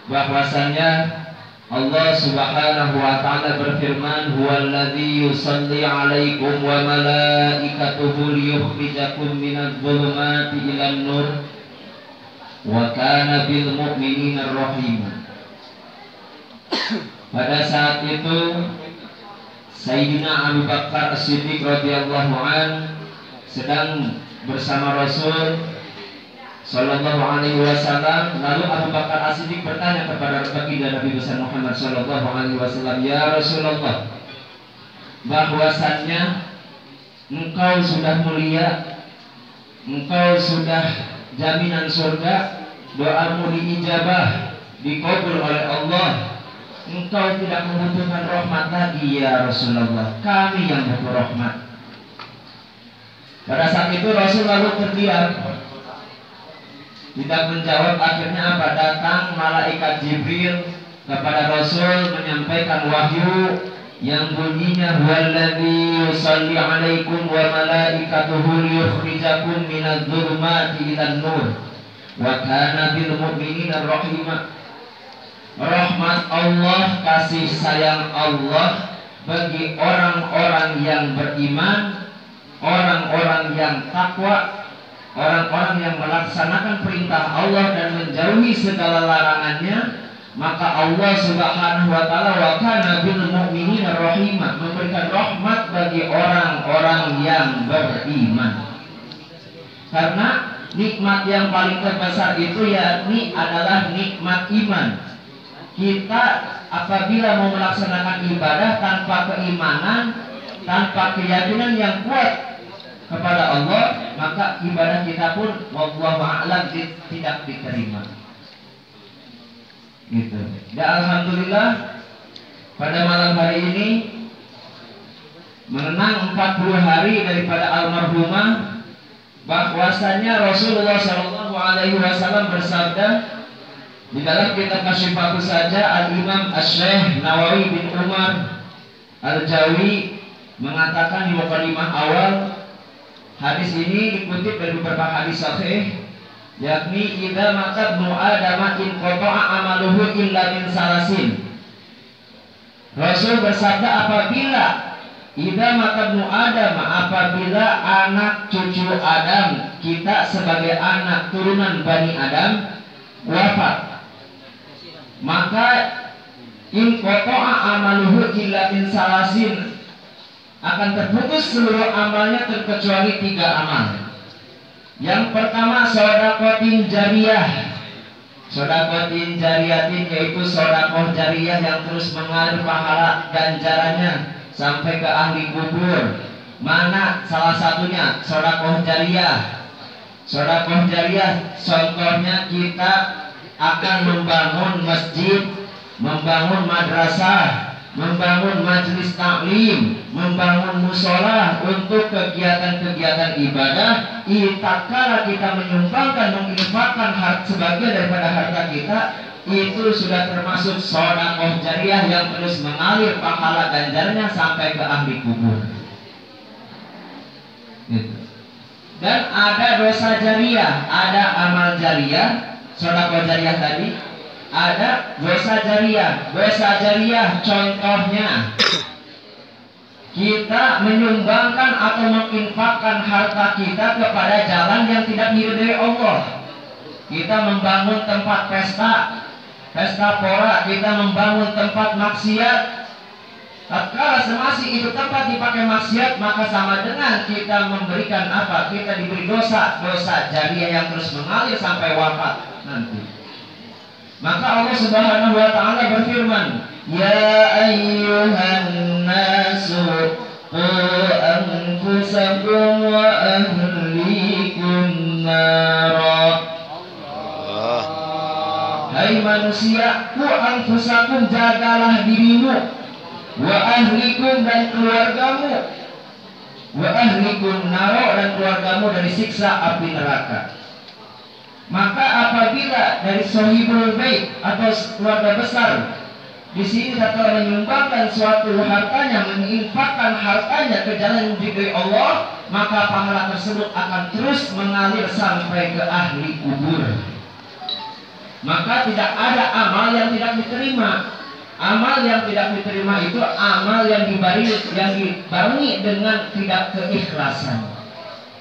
bahwasanya Allah Subhanahu wa taala berfirman, "Huwallazi yusalli 'alaikum wa malaikatuhu liyukhrijakum minadh dhulumati ilan nur wa kana bil mu'minina rahima." Pada saat itu Sayyidina Abu Bakar As-Siddiq radhiyallahu an sedang bersama Rasul Sallallahu alaihi wasallam. Lalu Abu Bakar As-Siddiq bertanya kepada baginda Nabi besar Muhammad Sallallahu alaihi wasallam, "Ya Rasulullah, bahwasannya engkau sudah mulia, engkau sudah jaminan surga, doamu diijabah, dikabul oleh Allah, engkau tidak membutuhkan rahmat lagi ya Rasulullah, kami yang butuh rahmat." Pada saat itu Rasul lalu terdiam, tidak menjawab. Akhirnya apa? Datang malaikat Jibril kepada Rasul menyampaikan wahyu yang bunyinya, "Huwallazi yusalli 'alaikum wa malaikatuhu liyukhrijakum minadh dhulumati ilan nur wa kana bil mu'minina rahima." Rahmat Allah, kasih sayang Allah bagi orang-orang yang beriman, orang-orang yang takwa, orang-orang yang melaksanakan perintah Allah dan menjauhi segala larangannya. Maka Allah Subhanahu wa taala wa kana bil mu'minina rahima, memberikan rahmat bagi orang-orang yang beriman. Karena nikmat yang paling terbesar itu yakni adalah nikmat iman. Kita apabila mau melaksanakan ibadah tanpa keimanan, tanpa keyakinan yang kuat kepada Allah, maka ibadah kita pun wallahu a'lam tidak diterima. Gitu. Dan alhamdulillah pada malam hari ini mengenang 40 hari daripada almarhumah, bahwasanya Rasulullah Shallallahu alaihi wasallam bersabda di dalam kitab Asy-Syifatus saja, Al-Imam Asy-Syaikh Nawawi bin Umar Al-Jawi mengatakan di mukadimah awal, hadis ini dikutip dari beberapa hadis sahih, yakni idza mata ibnu Adam in qata'a amaluhu illa min salasin. Rasul bersabda, apabila idza mata ibnu Adam, apabila anak cucu Adam, kita sebagai anak turunan Bani Adam wafat, maka in qata'a amaluhu illa min salasin, akan terputus seluruh amalnya terkecuali 3 amal. Yang pertama, sedekah jariyah. Sedekah jariyatin yaitu sedekah jariyah yang terus mengalir pahala ganjarannya sampai ke ahli kubur. Mana salah satunya? Sedekah jariyah. Sedekah jariyah contohnya kita akan membangun masjid, membangun madrasah, membangun majelis taklim, membangun musola untuk kegiatan-kegiatan ibadah. Tatkala kita menyumbangkan, menginfakkan sebagian daripada harta kita, itu sudah termasuk sedekah jariyah yang terus mengalir pahala ganjarnya sampai ke ahli kubur. Gitu. Dan ada dosa jariyah, ada amal jariyah, sedekah jariyah tadi. Ada dosa jariyah. Dosa jariyah contohnya kita menyumbangkan atau menginfakkan harta kita kepada jalan yang tidak diridhai Allah. Kita membangun tempat pesta pora, kita membangun tempat maksiat. Tatkala semasi itu tempat dipakai maksiat, maka sama dengan kita memberikan apa? Kita diberi dosa jariyah yang terus mengalir sampai wafat nanti. Maka Allah Subhanahu wa taala berfirman, "Ya ayyuhan nasu qu anfusakum wa ahlikum nara." Hai manusia, qu anfusakum, jagalah dirimu, wa ahlikum, dan keluargamu, wa ahlikum nara, dan keluargamu dari siksa api neraka. Maka apabila dari sahibul bait atau keluarga besar di sini tatkala menyumbangkan suatu hartanya, menginfakkan hartanya ke jalan yang diridhai Allah, maka pahala tersebut akan terus mengalir sampai ke ahli kubur. maka tidak ada amal yang tidak diterima. Amal yang tidak diterima itu amal yang dibarengi dengan tidak keikhlasan.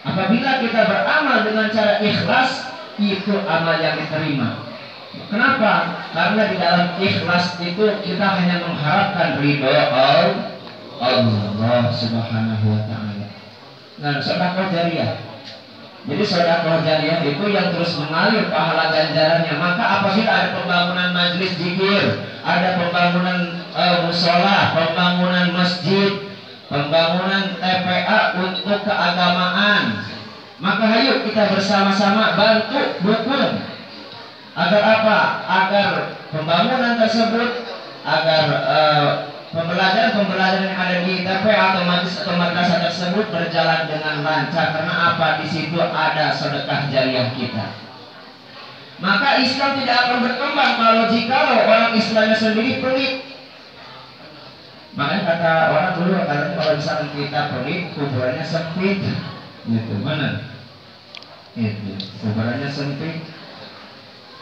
Apabila kita beramal dengan cara ikhlas, itu amal yang diterima. Kenapa? Karena di dalam ikhlas itu kita hanya mengharapkan ridho Allah Subhanahu wa ta'ala. Nah, sedekah jariyah. Jadi sedekah jariyah itu yang terus mengalir pahala ganjarannya. Maka apabila ada pembangunan majelis zikir, ada pembangunan musola, pembangunan masjid, pembangunan TPA untuk keagamaan, maka ayo kita bersama-sama bantu dukung. Agar apa? Agar pembangunan tersebut, agar pembelajaran yang ada di TPA atau majelis atau madrasah tersebut berjalan dengan lancar. Karena apa? Di situ ada sedekah jariyah kita. Maka Islam tidak akan berkembang jikalau orang Islamnya sendiri pelit. Makanya kata orang dulu, katanya kalau misalkan kita pelit, kuburannya sempit. Gitu, mana? Itu, kuburannya sempit.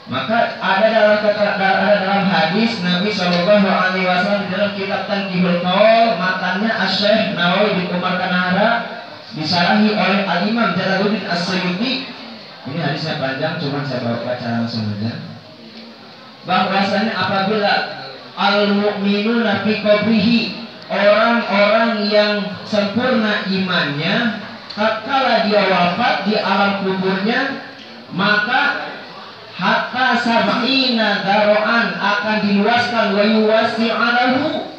Maka ada dalam hadis Nabi Shallallahu Alaihi Wasallam di dalam kitab Tanqihul Qaul, matanya Asy-Syaikh Nawawi bin Umar Kanahara, disarahi oleh Al-Imam Jalaluddin As-Suyuti. Ini hadisnya panjang, cuma saya baca langsung saja. Bahwasanya apabila al-mu'minuna fi qabrihi, orang-orang yang sempurna imannya, tatkala dia wafat di alam kuburnya, maka hatta sab'ina daro'an akan diluaskan, wa yuwasi'alahu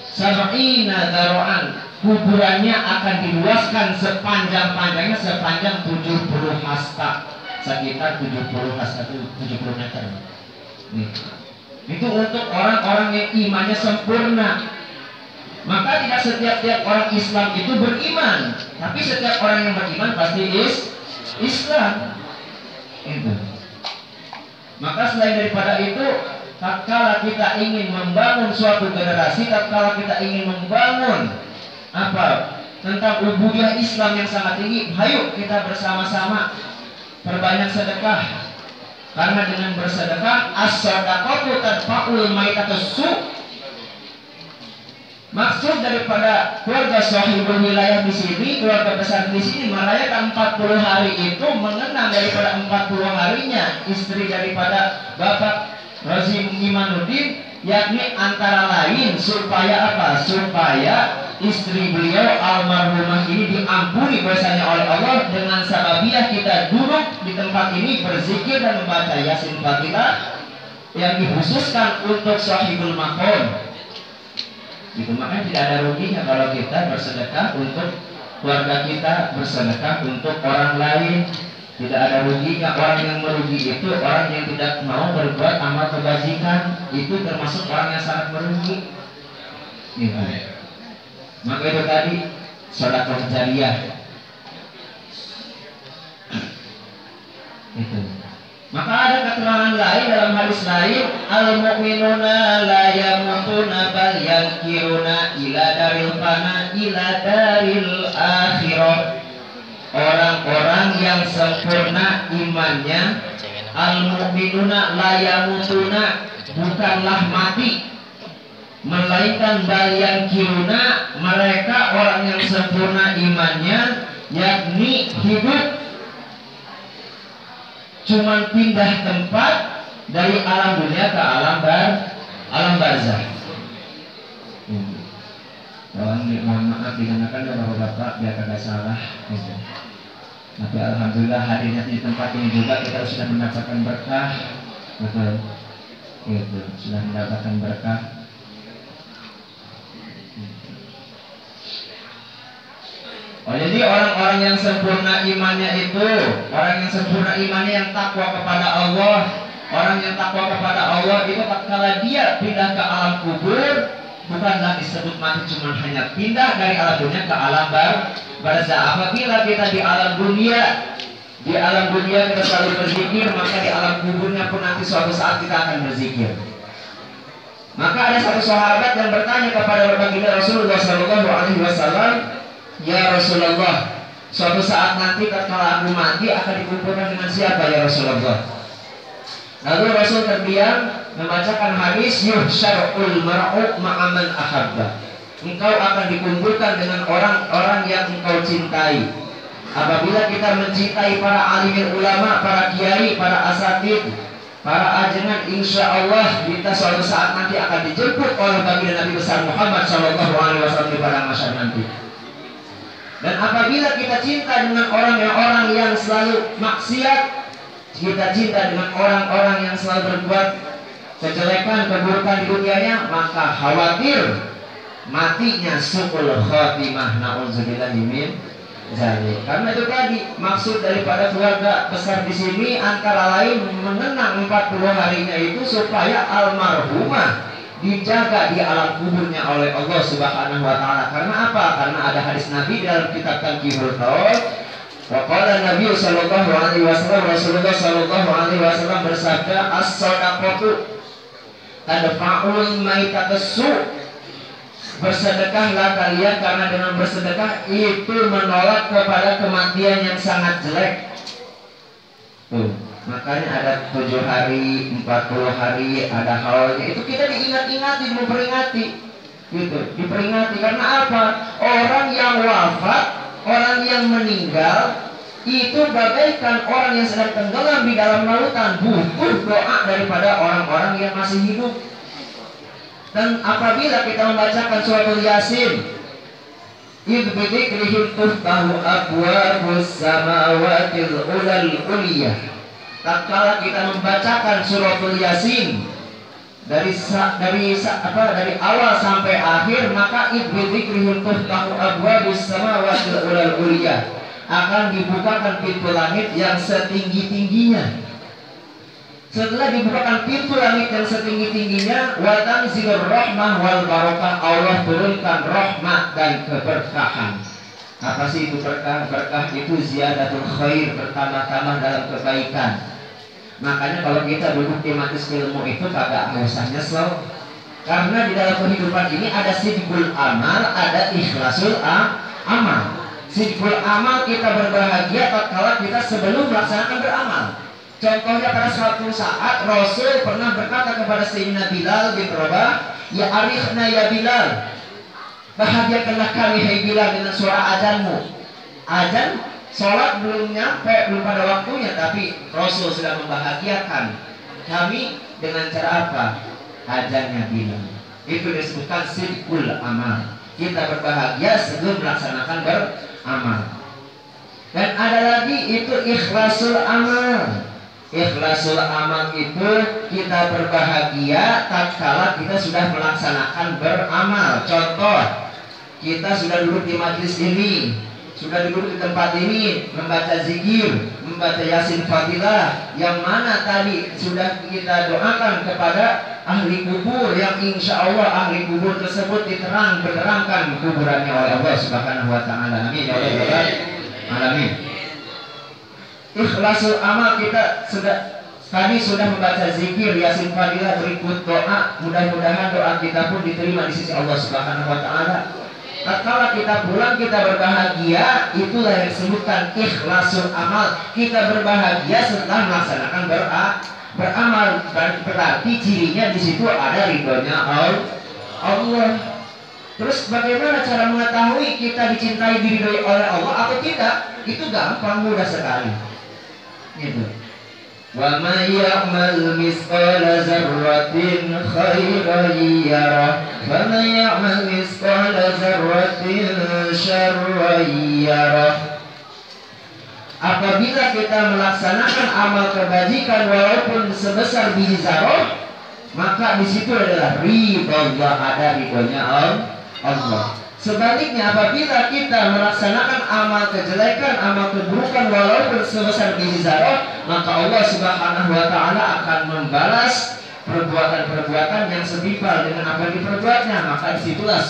sab'ina daro'an, kuburannya akan diluaskan sepanjang-panjangnya, sepanjang 70 hasta, sekitar 70 hasta itu 70 meter. Nih. Itu untuk orang-orang yang imannya sempurna. Maka tidak setiap orang Islam itu beriman, tapi setiap orang yang beriman pasti Islam. Itu. Maka selain daripada itu, tatkala kita ingin membangun suatu generasi, tatkala kita ingin membangun tentang ubudiyah Islam yang sangat tinggi, ayo kita bersama-sama perbanyak sedekah. Karena dengan bersedekah, as-shadaqatu tadfa'ul maitatus su'. Maksud daripada keluarga Shahibul Wilayah di sini, keluarga besar di sini merayakan 40 hari itu mengenang daripada 40 harinya istri daripada Bapak Rozim Imanuddin, yakni antara lain supaya apa? Supaya istri beliau almarhumah ini diampuni dosanya oleh Allah. Dengan sababiah kita duduk di tempat ini berzikir dan membaca Yasin Fatilah yang dikhususkan untuk Shahibul Maqam. Itu makanya tidak ada ruginya kalau kita bersedekah untuk keluarga kita, bersedekah untuk orang lain. Tidak ada ruginya. Orang yang merugi itu orang yang tidak mau berbuat amal kebajikan, itu termasuk orang yang sangat merugi. Maka itu tadi sedekah jariyah. Itu. Maka ada keterangan lain dalam hadis lain, al-mu'minuna la yamutuna bal yankiruna ila daril fana ila daril akhirah. Orang-orang yang sempurna imannya, al-mu'minuna la yamutuna, bukanlah mati, melainkan bal yankiruna, mereka orang yang sempurna imannya, yakni hidup cuman pindah tempat dari alam dunia ke alam barzah. Mohon maaf dikarenakan ya bapak-bapak biar kagak salah. Tapi alhamdulillah hadirnya di tempat ini juga kita sudah mendapatkan berkah. Betul. Gitu, sudah mendapatkan berkah. Oh, jadi orang-orang yang sempurna imannya itu, orang yang sempurna imannya yang takwa kepada Allah, orang yang takwa kepada Allah itu tatkala dia pindah ke alam kubur, bukanlah disebut mati, cuma hanya pindah dari alam dunia ke alam barzah. Apabila kita di alam dunia kita selalu berzikir, maka di alam kuburnya pun nanti suatu saat kita akan berzikir. Maka ada satu sahabat yang bertanya kepada baginda Rasulullah SAW, ya Rasulullah, suatu saat nanti tatkala aku mati akan dikumpulkan dengan siapa ya Rasulullah? Lalu Rasul terdiam membacakan hadis yuhsyarul mar'u ma'aman ahabba. Engkau akan dikumpulkan dengan orang-orang yang engkau cintai. Apabila kita mencintai para alim ulama, para kiai, para asatid, para ajengan, insya Allah kita suatu saat nanti akan dijemput oleh baginda Nabi besar Muhammad SAW di padang mahsyar nanti. Dan apabila kita cinta dengan orang yang selalu maksiat, kita cinta dengan orang-orang yang selalu berbuat kejelekan, keburukan di dunianya, maka khawatir matinya su'ul khatimah, na'udzubillahi min dzalik. Karena itu tadi maksud daripada keluarga besar di sini antara lain mengenang 40 harinya itu supaya almarhumah dijaga di alam kuburnya oleh Allah Subhanahu wa taala. Karena apa? Karena ada hadis Nabi dalam kitab Tanqihul Qaul. Wa qala Nabi sallallahu alaihi wasallam, Rasulullah sallallahu alaihi wasallam bersabda, as-shadaqatu tadfa'ul maitatassu. Bersedekahlah kalian karena dengan bersedekah itu menolak kepada kematian yang sangat jelek. Makanya ada 7 hari, 40 hari, ada halnya. Itu kita diingat-ingati, memperingati. Gitu, diperingati karena apa? Orang yang wafat, orang yang meninggal itu bagaikan orang yang sedang tenggelam di dalam lautan, butuh doa daripada orang-orang yang masih hidup. Dan apabila kita membacakan surat Yasin, idh bidzikrihim tuftahu abwabus samawati ulal uliyah. Tatkala kita membacakan surat Yasin dari awal sampai akhir, maka idh bidzikrihim tuftahu abwabus samawati ulal uliyah, akan dibukakan pintu langit yang setinggi-tingginya. Setelah dibukakan pintu langit yang setinggi-tingginya, wa tanzilur rahmah wal barakah, Allah turunkan rahmat dan keberkahan. Apa sih itu berkah? Berkah itu ziyadatul khair, bertambah-tambah dalam kebaikan. Makanya kalau kita duduk di majelis ilmu itu kagak usah nyesel. Karena di dalam kehidupan ini ada sidqul amal, ada ikhlasul amal. Sidqul amal kita berbahagia tatkala kita sebelum melaksanakan beramal. Contohnya pada suatu saat Rasul pernah berkata kepada Sayyidina Bilal bin Rabah, ya arifna ya Bilal, bahagiakanlah kami hai Bilal dengan suara azanmu. Azan, sholat belum nyampe, belum pada waktunya, tapi Rasul sudah membahagiakan kami dengan cara apa? Azannya Bilal. Itu disebutkan sidqul amal. Kita berbahagia sebelum melaksanakan beramal. Dan ada lagi itu ikhlasul amal. Ikhlasul amal itu kita berbahagia tatkala kita sudah melaksanakan beramal. Contoh, kita sudah duduk di majelis ini, sudah duduk di tempat ini, membaca zikir, membaca yasin fadilah, yang mana tadi sudah kita doakan kepada ahli kubur, yang insya Allah ahli kubur tersebut diterangkan kuburannya oleh Allah Subhanahu wa taala. Amin ya rabbal alamin. Ikhlasul amal kita tadi sudah membaca zikir, yasin fadilah, berikut doa, mudah-mudahan doa kita pun diterima di sisi Allah Subhanahu wa taala. Tatkala kita pulang kita berbahagia, itulah yang disebutkan ikhlasul amal. Kita berbahagia setelah melaksanakan beramal, berarti cirinya di situ ada ridhonya Allah. Terus bagaimana cara mengetahui kita dicintai, diridhoi oleh Allah atau tidak? Itu gampang, mudah sekali. Gitu. Wa may ya'mal mithqala dzarratin khairan yarah wa may ya'mal mithqala dzarratin syarran yarah. Apabila kita melaksanakan amal kebajikan walaupun sebesar biji zarah, maka di situ adalah ridho Allah, ada ridhonya Allah. Sebaliknya apabila kita melaksanakan amal kejelekan, amal keburukan walaupun sebesar biji zarah, maka Allah Subhanahu wa taala akan membalas perbuatan-perbuatan yang setimpal dengan apa yang diperbuatnya. Maka disitulah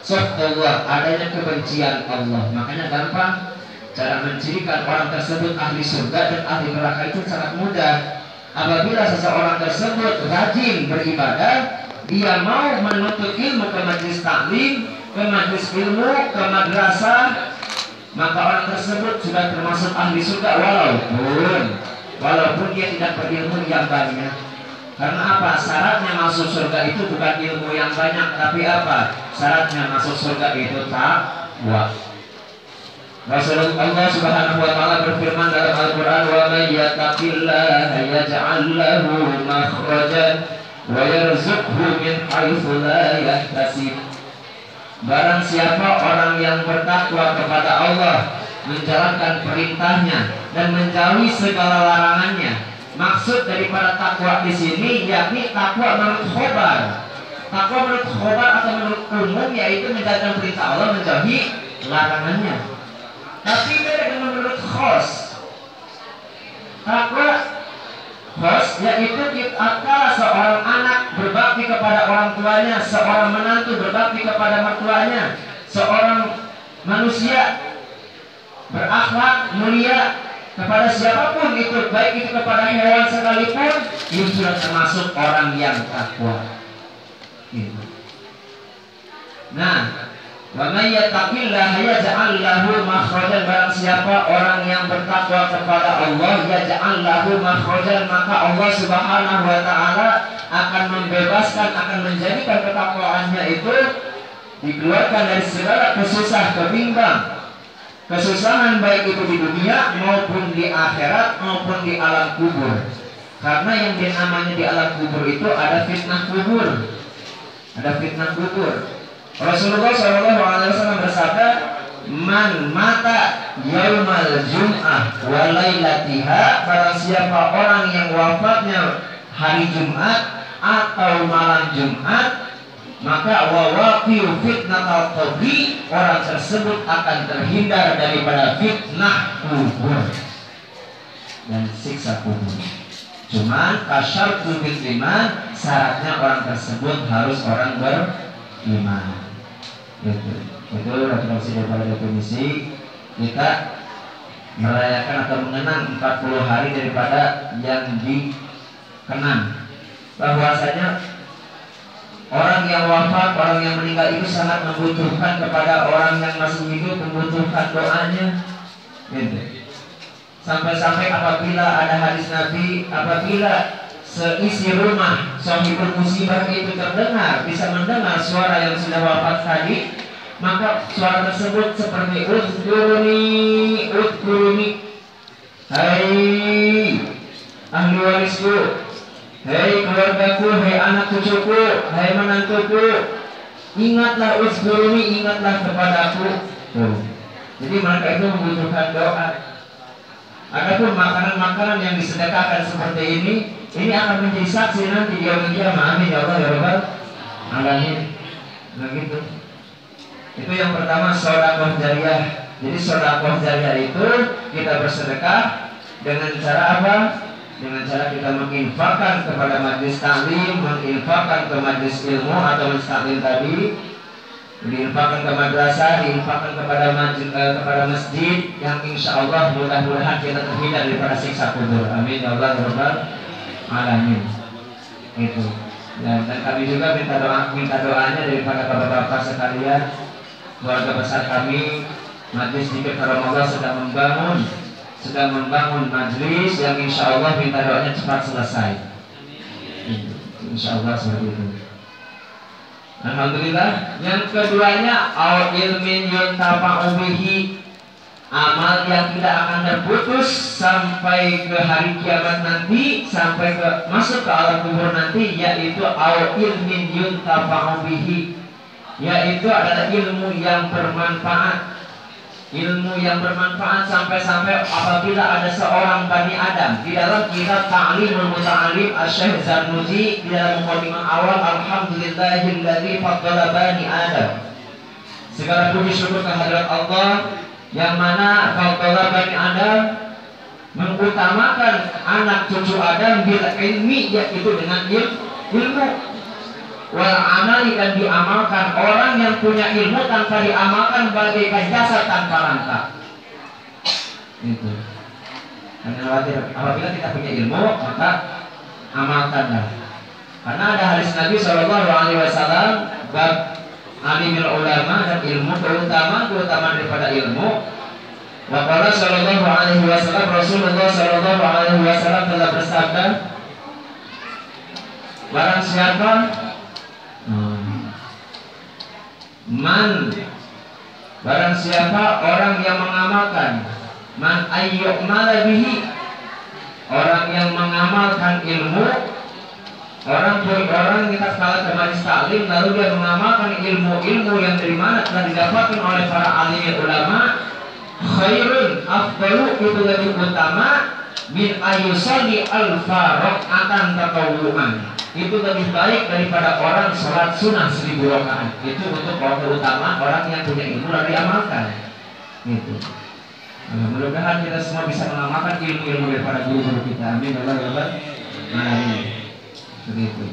suhtullah, adanya kebencian Allah. Makanya gampang cara mencirikan orang tersebut ahli surga dan ahli neraka itu sangat mudah. Apabila seseorang tersebut rajin beribadah, dia mau menuntut ilmu ke majelis taklim, ke majelis ilmu, ke madrasah, maka orang tersebut sudah termasuk ahli surga walaupun dia tidak berilmu yang banyak. Karena apa? Syaratnya masuk surga itu bukan ilmu yang banyak, tapi apa? Syaratnya masuk surga itu takwa. Rasulullah Subhanahu wa taala berfirman dalam Al-Qur'an, "Wa may yattaqillaha yaj'al lahu makhrajan wa yarzuqhu min haitsu la yahtasib." Barang siapa orang yang bertakwa kepada Allah, menjalankan perintahnya dan menjauhi segala larangannya. Maksud daripada takwa di sini yakni takwa menurut khobar. Takwa menurut khobar atau menurut umum yaitu menjalankan perintah Allah, menjauhi larangannya. Tapi beda dengan menurut khos. Takwa khos yaitu tatkala seorang anak berbakti kepada orang tuanya, seorang menantu berbakti kepada mertuanya, seorang manusia berakhlak mulia kepada siapapun itu, baik itu kepada hewan sekalipun, itu sudah termasuk orang yang takwa. Nah, wa may yattaqillaha yaj'al lahu makhrajan, barang siapa orang yang bertakwa kepada Allah, yaj'al lahu makhrajan, maka Allah Subhanahu wa taala akan membebaskan, akan menjadikan ketakwaannya itu dikeluarkan dari segala kebimbang, kesusahan baik itu di dunia maupun di akhirat maupun di alam kubur. Karena yang namanya di alam kubur itu ada fitnah kubur. Ada fitnah kubur. Rasulullah SAW bersabda, "Man mata yaumal jum'ah wa lailatiha," barang siapa orang yang wafatnya hari Jumat atau malam Jumat, maka wawaqiu fitnatal qabri, orang tersebut akan terhindar daripada fitnah kubur dan siksa kubur. Cuman kasyartul bil iman, syaratnya orang tersebut harus orang beriman. Itu referensi daripada definisi. Kita merayakan atau mengenang 40 hari daripada yang dikenang. Bahwasanya orang yang wafat, orang yang meninggal itu sangat membutuhkan kepada orang yang masih hidup, membutuhkan doanya. Sampai-sampai apabila ada hadis Nabi, apabila seisi rumah sahibul musibah itu terdengar, bisa mendengar suara yang sudah wafat tadi, maka suara tersebut seperti udkuruni, hai ahli warisku, hai keluargaku, hai anak cucuku, hai menantuku, ingatlah udkuruni, ingatlah kepadaku. Jadi mereka itu membutuhkan doa. Adapun makanan-makanan yang disedekahkan seperti ini akan menjadi saksi nanti di yaumul qiyamah. Amin ya Allah ya Rabbal alamin. Begitu. Itu yang pertama, sedekah jariyah. Jadi sedekah jariyah itu kita bersedekah dengan cara apa? Dengan cara kita menginfakkan kepada majlis taklim, menginfakkan ke majlis ilmu atau majlis taklim tadi, diinfakkan ke madrasah, diinfakkan kepada masjid, yang insya Allah mudah-mudahan kita terhindar daripada siksa kubur. Amin ya Allah ya Rabbal alamin. Itu. Dan kami juga minta doanya daripada bapak-bapak sekalian, keluarga besar kami, majlis Zikir Karamullah sedang membangun majlis yang insya Allah minta doanya cepat selesai. Insya Allah seperti itu. Alhamdulillah. Yang keduanya, au ilmin yuntafa'u bihi, amal yang tidak akan terputus sampai ke hari kiamat nanti, sampai ke masuk ke alam kubur nanti, yaitu au ilmin yuntafa'u bihi, yaitu adalah ilmu yang bermanfaat. Ilmu yang bermanfaat sampai-sampai apabila ada seorang Bani Adam di dalam kitab Ta'limul Muta'alim Asy-Syaikh Zarnuji, di dalam mukadimah awal, alhamdulillahilladzi faddala Bani Adam, segala puji syukur kehadirat Allah yang mana faddala Bani Adam, mengutamakan anak cucu Adam bil ilmi, yaitu dengan ilmu, wal amali, dan diamalkan. Orang yang punya ilmu tanpa diamalkan bagaikan jasad tanpa langkah. Itu. Apabila kita punya ilmu, maka amalkanlah. Karena ada hadis Nabi SAW bab alimul ulama dan ilmu, keutamaan daripada ilmu. Waqala sallallahu alaihi wasallam, Rasulullah sallallahu alaihi wasallam telah bersabda, barang siapa barang siapa orang yang mengamalkan, man ayyu'mala bihi, orang yang mengamalkan ilmu, orang kita kala ke majelis taklim lalu dia mengamalkan ilmu-ilmu yang dari mana telah didapatkan oleh para alim ulama, khairun afdalu, itu lebih utama, min ayyusalli alfa raka'atan tatawwu'an, itu lebih baik daripada orang sholat sunnah 1000 rakaat. Itu untuk keutamaan orang yang punya ilmu lalu diamalkan. Gitu. Mudah-mudahan kita semua bisa mengamalkan ilmu-ilmu daripada guru-guru kita. Amin. Amin. Begitu.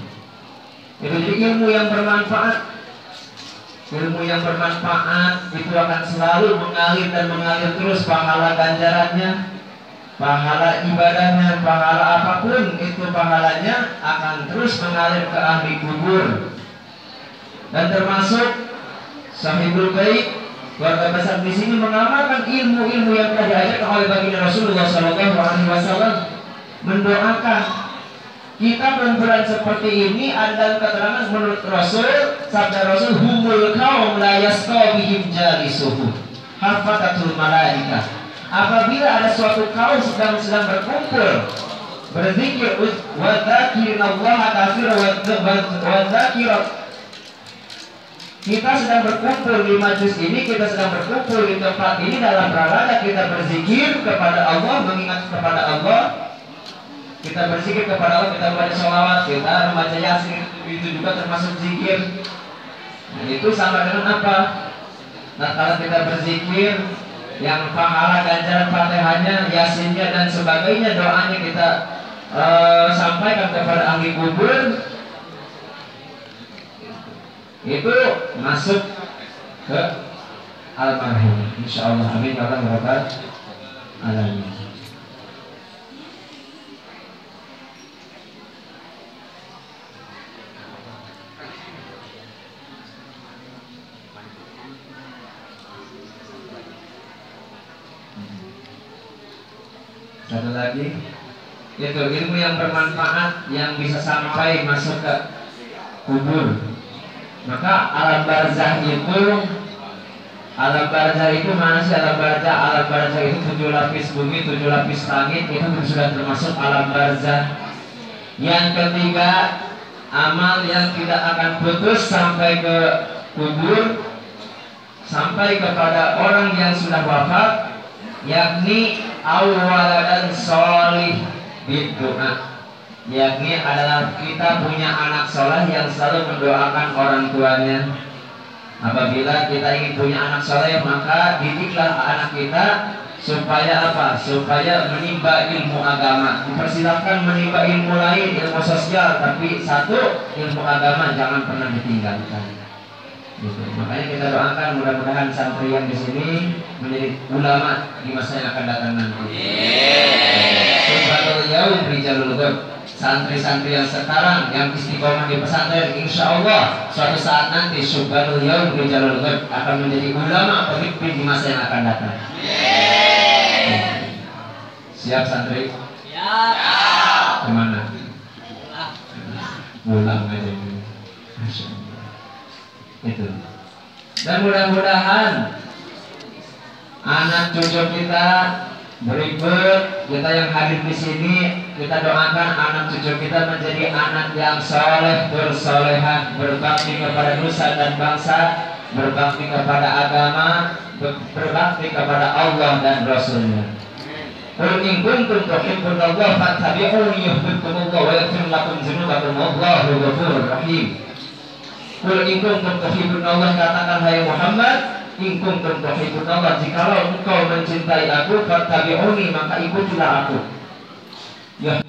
Itu ilmu yang bermanfaat. Ilmu yang bermanfaat itu akan selalu mengalir dan mengalir terus, pahala ganjarannya, pahala ibadahnya, pahala apapun itu pahalanya akan terus mengalir ke ahli kubur. Dan termasuk sahibul bait, keluarga besar di sini mengamalkan ilmu-ilmu yang telah diajarkan oleh baginda Rasulullah SAW, mendoakan kita berbulan seperti ini. Ada keterangan menurut Rasul, sabda Rasul, humul kaum la yasqa bihim jalisuhum hafatatul malaikah. Apabila ada suatu kaum sedang berkumpul berzikir wa dzakirinallaha katsiran wa dzakirat, kita sedang berkumpul di majelis ini, kita sedang berkumpul di tempat ini dalam rangka kita berzikir kepada Allah, mengingat kepada Allah, kita berzikir kepada Allah, kita membaca sholawat, kita membaca yasin, itu juga termasuk zikir. Nah, itu sama dengan apa? Nah, kalau kita berzikir yang pahala ganjaran Fatihahnya, yasinnya dan sebagainya, doanya kita sampaikan kepada ahli kubur, itu masuk ke almarhum, insyaallah. Amin ya rabbal alamin. Satu lagi, itu ilmu yang bermanfaat yang bisa sampai masuk ke kubur. Maka alam barzah itu mana sih alam barzah? Alam barzah itu 7 lapis bumi, 7 lapis langit, itu sudah termasuk alam barzah. Yang ketiga, amal yang tidak akan putus sampai ke kubur, sampai kepada orang yang sudah wafat, yakni awwaladan sholih biddu'a, yakni adalah kita punya anak soleh yang selalu mendoakan orang tuanya. Apabila kita ingin punya anak soleh, maka didiklah anak kita supaya apa? Supaya menimba ilmu agama. Dipersilakan menimba ilmu lain, ilmu sosial, tapi satu ilmu agama jangan pernah ditinggalkan. Gitu. Makanya kita doakan mudah-mudahan santri yang di sini menjadi ulama di masa yang akan datang nanti. Subhanallah yaum rijalul ghaib. Santri-santri yang sekarang yang istiqomah di pesantren, insya Allah suatu saat nanti subhanallah yaum rijalul ghaib akan menjadi ulama pemimpin di masa yang akan datang. Siap santri? Siap. Kemana? Pulang aja. Itu. Dan mudah-mudahan anak cucu kita berikut, kita yang hadir di sini, kita doakan anak cucu kita menjadi anak yang soleh, bersolehah, berbakti kepada nusa dan bangsa, berbakti kepada agama, berbakti kepada Allah dan Rasulnya. Qul in kuntum tuhibbunallaha fattabi'uni yuhibbukumullah wa yaghfir lakum dzunubakum wallahu ghafurur rahim. Qul in kuntum tuhibbunallaha, katakan hai Muhammad, in kuntum tuhibbunallaha, jikalau engkau mencintai aku, fattabi'uni, maka ikutilah aku. Ya